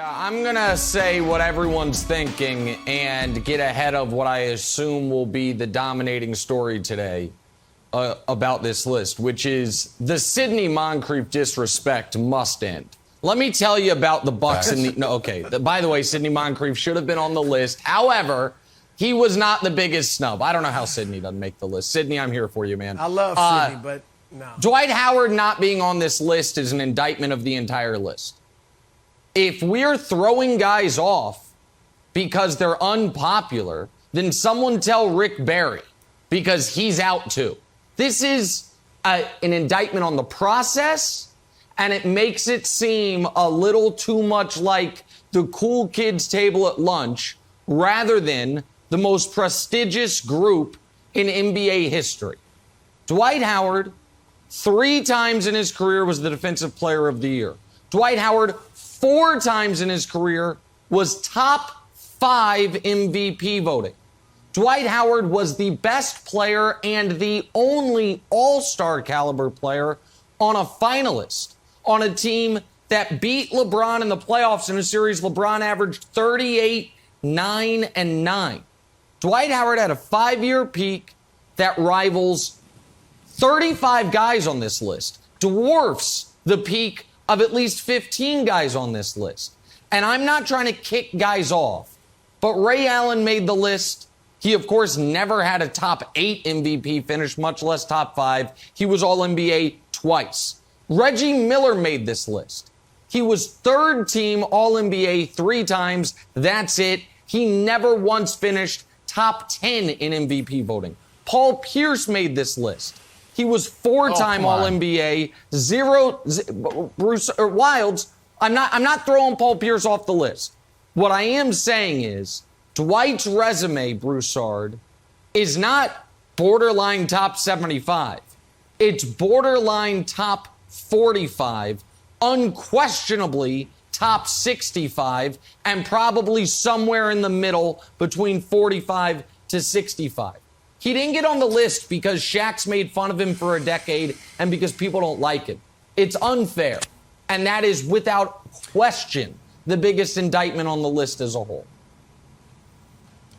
Yeah, I'm going to say what everyone's thinking and get ahead of what I assume will be the dominating story today about this list, which is the Sidney Moncrief disrespect must end. Let me tell you about the Bucks and the... No, okay. By the way, Sidney Moncrief should have been on the list. However, he was not the biggest snub. I don't know how Sidney doesn't make the list. Sidney, I'm here for you, man. I love Sidney, but no. Dwight Howard not being on this list is an indictment of the entire list. If we're throwing guys off because they're unpopular, then someone tell Rick Barry, because he's out too. This is an indictment on the process, and it makes it seem a little too much like the cool kids table at lunch rather than the most prestigious group in NBA history. Dwight Howard, 3 times in his career, was the Defensive Player of the Year. Dwight Howard, 4 times in his career, was top 5 MVP voting. Dwight Howard was the best player and the only all-star caliber player on a finalist on a team that beat LeBron in the playoffs in a series. LeBron averaged 38, 9, and 9. Dwight Howard had a 5-year peak that rivals 35 guys on this list, dwarfs the peak of at least 15 guys on this list. And I'm not trying to kick guys off, but Ray Allen made the list. He, of course, never had a top 8 MVP finish, much less top 5. He was All-NBA twice. Reggie Miller made this list. He was 3rd team All-NBA 3 times. That's it. He never once finished top 10 in MVP voting. Paul Pierce made this list. He was 4-time All-NBA, Broussard or Wildes. I'm not throwing Paul Pierce off the list. What I am saying is Dwight's resume, Broussard, is not borderline top 75. It's borderline top 45, unquestionably top 65, and probably somewhere in the middle between 45 to 65. He didn't get on the list because Shaq's made fun of him for a decade and because people don't like him. It's unfair. And that is, without question, the biggest indictment on the list as a whole.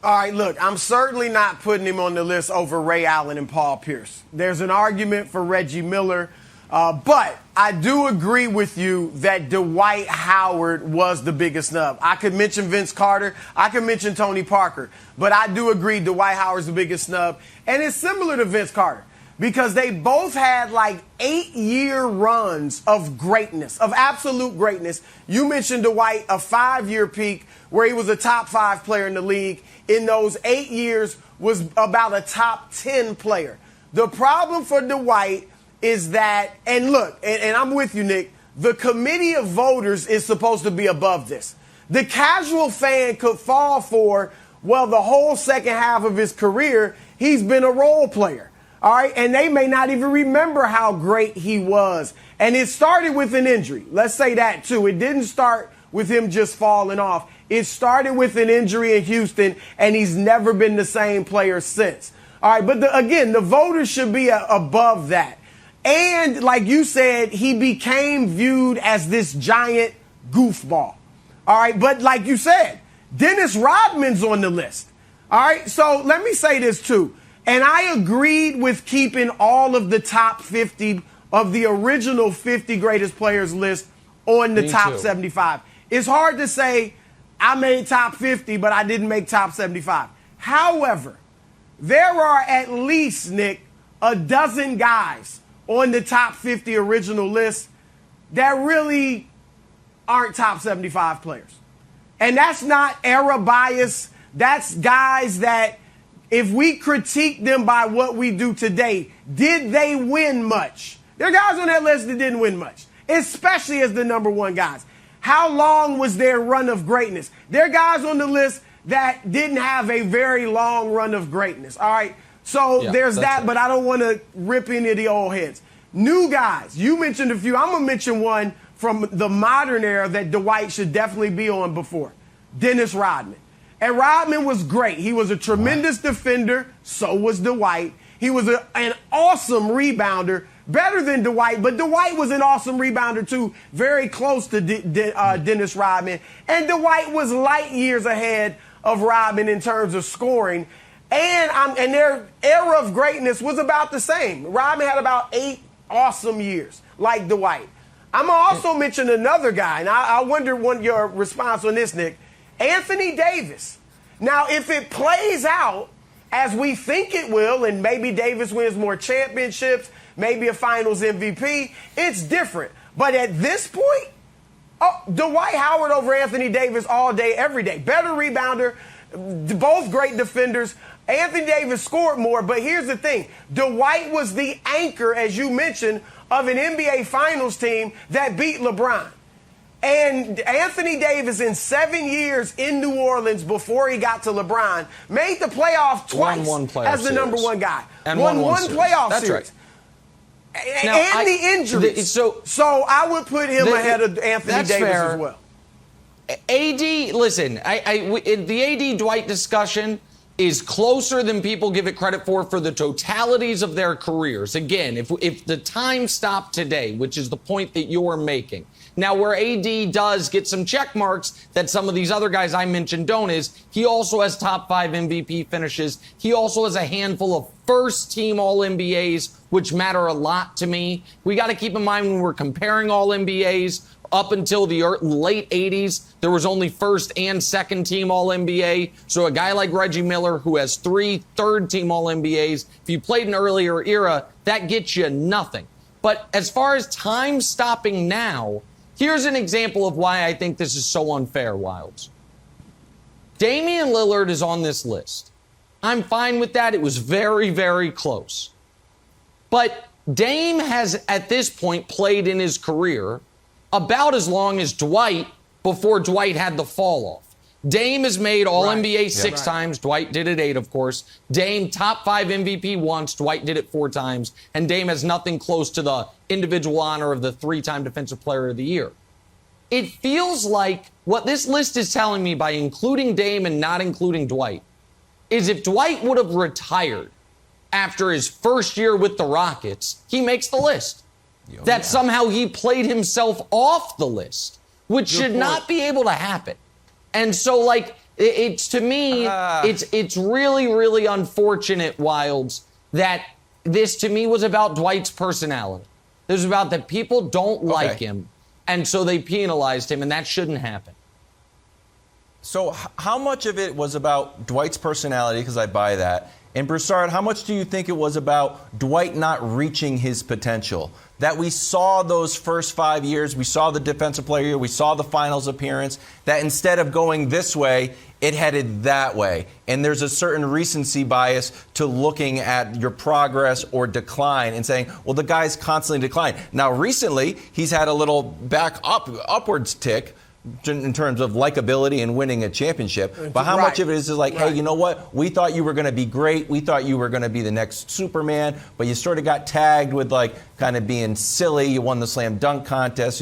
All right, look, I'm certainly not putting him on the list over Ray Allen and Paul Pierce. There's an argument for Reggie Miller, but I do agree with you that Dwight Howard was the biggest snub. I could mention Vince Carter. I could mention Tony Parker. But I do agree Dwight Howard's the biggest snub. And it's similar to Vince Carter because they both had like 8-year runs of greatness, of absolute greatness. You mentioned Dwight, a 5-year peak where he was a top 5 player in the league. In those 8 years was about a top 10 player. The problem for Dwight is that, and look, and I'm with you, Nick, the committee of voters is supposed to be above this. The casual fan could fall for, well, the whole second half of his career, he's been a role player. All right, and they may not even remember how great he was. And it started with an injury. Let's say that, too. It didn't start with him just falling off. It started with an injury in Houston, and he's never been the same player since. All right, but again, the voters should be above that. And like you said, he became viewed as this giant goofball. All right, but like you said, Dennis Rodman's on the list. All right, so let me say this, too. And I agreed with keeping all of the top 50 of the original 50 greatest players list on the top 75. It's hard to say I made top 50, but I didn't make top 75. However, there are at least, Nick, a dozen guys on the top 50 original list that really aren't top 75 players. And that's not era bias. That's guys that, if we critique them by what we do today, did they win much? There are guys on that list that didn't win much, especially as the number 1 guys. How long was their run of greatness? There are guys on the list that didn't have a very long run of greatness. All right. So there's that, right. But I don't want to rip any of the old heads. New guys, you mentioned a few. I'm going to mention one from the modern era that Dwight should definitely be on before. Dennis Rodman. And Rodman was great. He was a tremendous defender. So was Dwight. He was an awesome rebounder. better than Dwight, but Dwight was an awesome rebounder too, very close to Dennis Rodman. And Dwight was light years ahead of Rodman in terms of scoring. And their era of greatness was about the same. Rodman had about 8 awesome years, like Dwight. I'm going to also mention another guy, and I wonder your response on this, Nick. Anthony Davis. Now, if it plays out as we think it will, and maybe Davis wins more championships, maybe a finals MVP, it's different. But at this point, Dwight Howard over Anthony Davis all day, every day. Better rebounder, both great defenders. Anthony Davis scored more, but here's the thing. Dwight was the anchor, as you mentioned, of an NBA Finals team that beat LeBron. And Anthony Davis, in 7 years in New Orleans before he got to LeBron, made the playoff twice as the number one guy. And won one playoff That's series. Right. Now, the injuries. So I would put him ahead of Anthony Davis as well. AD, listen, the AD Dwight discussion is closer than people give it credit for the totalities of their careers. Again, if the time stopped today, which is the point that you're making. Now, where AD does get some check marks that some of these other guys I mentioned don't is he also has top 5 MVP finishes. He also has a handful of first-team All-NBAs, which matter a lot to me. We got to keep in mind when we're comparing All-NBAs, up until the late 80s, there was only first and second team All-NBA. So a guy like Reggie Miller, who has 3 third-team All-NBAs, if you played an earlier era, that gets you nothing. But as far as time stopping now, here's an example of why I think this is so unfair, Wildes. Damian Lillard is on this list. I'm fine with that. It was very, very close. But Dame has, at this point, played in his career about as long as Dwight before Dwight had the fall off. Dame has made All-NBA 6 times. Dwight did it 8, of course. Dame top 5 MVP once. Dwight did it 4 times. And Dame has nothing close to the individual honor of the 3-time Defensive Player of the Year. It feels like what this list is telling me by including Dame and not including Dwight is if Dwight would have retired after his first year with the Rockets, he makes the list. That somehow he played himself off the list, which should not be able to happen. And so, like, it's to me, it's really, really unfortunate, Wildes, that this to me was about Dwight's personality. It was about that people don't like him, and so they penalized him, and that shouldn't happen. So how much of it was about Dwight's personality, because I buy that, and Broussard, how much do you think it was about Dwight not reaching his potential? That we saw those first 5 years, we saw the defensive player year, we saw the finals appearance, that instead of going this way, it headed that way. And there's a certain recency bias to looking at your progress or decline and saying, well, the guy's constantly declining. Now, recently, he's had a little upwards tick in terms of likability and winning a championship. But how much of it is like, hey, you know what? We thought you were going to be great. We thought you were going to be the next Superman, but you sort of got tagged with like kind of being silly. You won the slam dunk contest.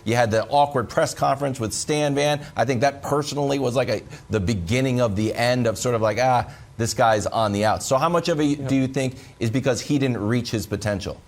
You had the awkward press conference with Stan Van. I think that personally was like the beginning of the end of sort of like, this guy's on the out. So how much of it do you think is because he didn't reach his potential?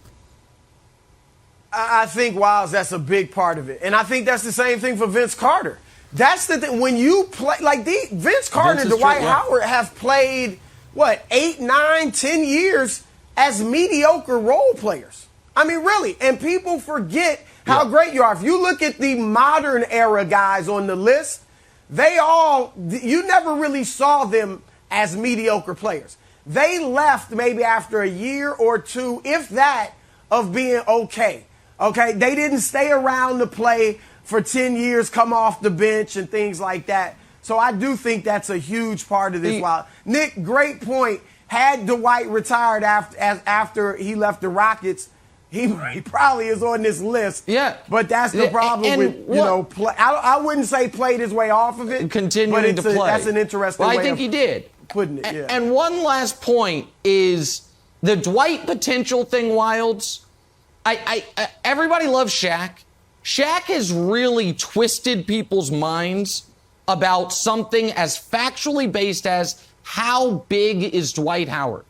I think, Wildes, that's a big part of it. And I think that's the same thing for Vince Carter. That's the thing. When you play, like Vince Carter and Dwight Howard have played, 8, 9, 10 years as mediocre role players. I mean, really. And people forget how great you are. If you look at the modern era guys on the list, you never really saw them as mediocre players. They left maybe after a year or two, if that, of being okay. Okay, they didn't stay around to play for 10 years, come off the bench and things like that. So I do think that's a huge part of this. Nick, great point. Had Dwight retired after he left the Rockets, he probably is on this list. Yeah. But that's the problem with, I wouldn't say played his way off of it. Continuing to play. That's an interesting way I think he did. Putting it, yeah. And one last point is the Dwight potential thing, Wildes. Everybody loves Shaq. Shaq has really twisted people's minds about something as factually based as how big is Dwight Howard.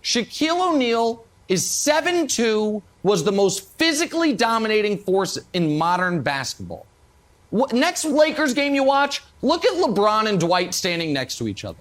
Shaquille O'Neal is 7'2", was the most physically dominating force in modern basketball. Next Lakers game you watch, look at LeBron and Dwight standing next to each other.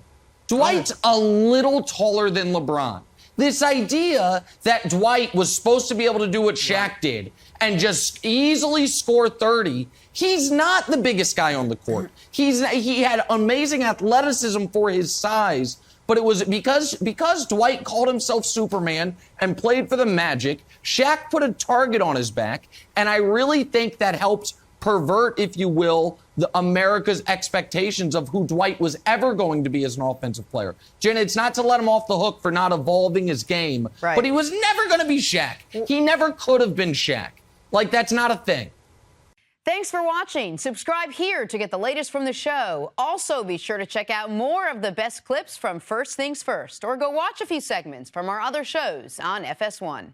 Dwight's a little taller than LeBron. This idea that Dwight was supposed to be able to do what Shaq did and just easily score 30, he's not the biggest guy on the court. He had amazing athleticism for his size, but it was because Dwight called himself Superman and played for the Magic, Shaq put a target on his back, and I really think that helped pervert, if you will, America's expectations of who Dwight was ever going to be as an offensive player. Jenna, it's not to let him off the hook for not evolving his game, but he was never going to be Shaq. He never could have been Shaq. Like, that's not a thing. Thanks for watching. Subscribe here to get the latest from the show. Also, be sure to check out more of the best clips from First Things First, or go watch a few segments from our other shows on FS1.